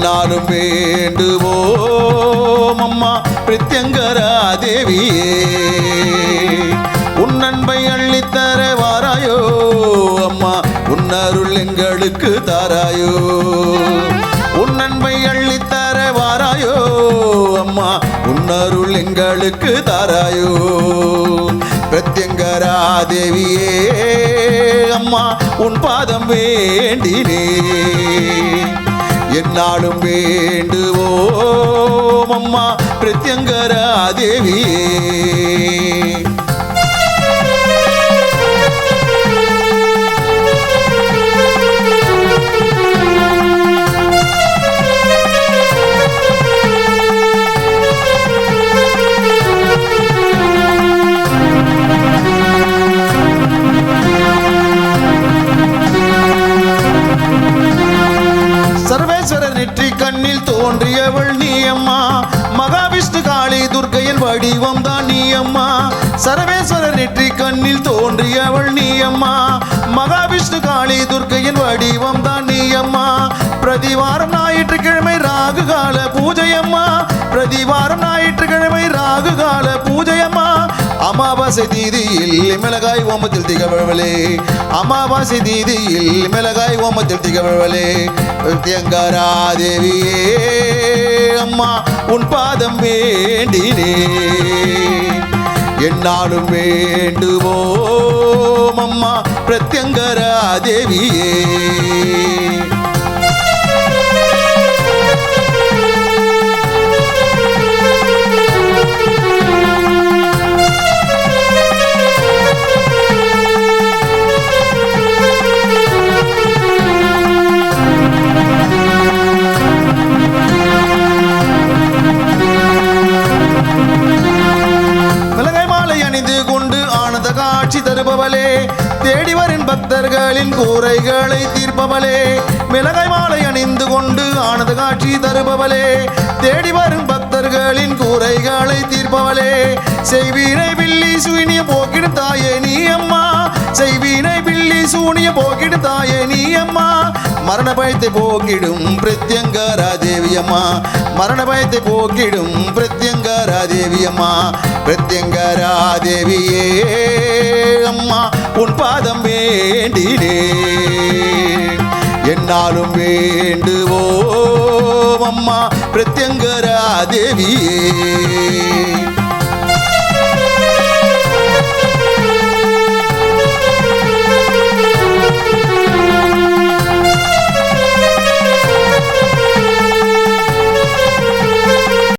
என்னாலும் வேண்டுவோம் அம்மா பிரத்யங்கரா தேவியே. உன் அன்பை அள்ளித்தர வாராயோ அம்மா, உன் அருள் எங்களுக்கு தாராயோ. உன் அன்பை அள்ளித்தர வாராயோ அம்மா, உன் அருள் எங்களுக்கு தாராயோ. பிரத்யங்கரா தேவியே அம்மா, உன் பாதம் வேண்டினே. என்னாலும் வேண்டுவோம் அம்மா பிரத்யங்கரா தேவியே. சர்வேஸ்வரர் நெற்றி கண்ணில் தோன்றியவள் நீ அம்மா, மகாவிஷ்ணு காளி துர்க்கையின் வடிவம் தான் நீ அம்மா. சர்வேஸ்வரர் நெற்றி கண்ணில் தோன்றியவள் நீ அம்மா, மகாவிஷ்ணு காளி துர்க்கையின் வடிவம் தான் நீ அம்மா. பிரதிவாரம் ஞாயிற்றுக்கிழமை ராகு கால பூஜையம்மா, பிரதிவாரம் ஞாயிற்றுக்கிழமை ராகு கால பூஜையம்மா. அமாவாசை தீதியில் மிளகாய் ஓமத்தில் திகழ்வளே, அமாவாசை தீதியில் மிளகாய் ஓமத்தில் திகழ்வளே. பிரத்யங்கரா தேவியே அம்மா, உன் பாதம் வேண்டினே. என்னாலும் வேண்டுவோம் அம்மா பிரத்யங்கரா தேவியே. காட்சி தருபவளே, தேடி வரும் பக்தர்களின் கூரைகளை தீர்ப்பவளே. மிளகாய் மாலை அணிந்து கொண்டு ஆனந்த காட்சி தருபவளே, தேடி வரும் பக்தர்களின் கூரைகளை தீர்ப்பவளே. செய்வீனை பில்லி சூனிய போக்கிடும் தாயே நீ அம்மா, செய்வீனை பில்லி சூனிய போக்கிடும் தாயே நீ அம்மா. மரண பயத்தை போக்கிடும் பிரத்யங்கரா தேவியம்மா, மரண பயத்தை போக்கிடும் பிரத்யங்கரா தேவியம்மா. பிரத்யங்கரா தேவியே அம்மா, உன் பாதம் வேண்டினே. என்னாலும் வேண்டுவோம் அம்மா பிரத்யங்கரா தேவியே.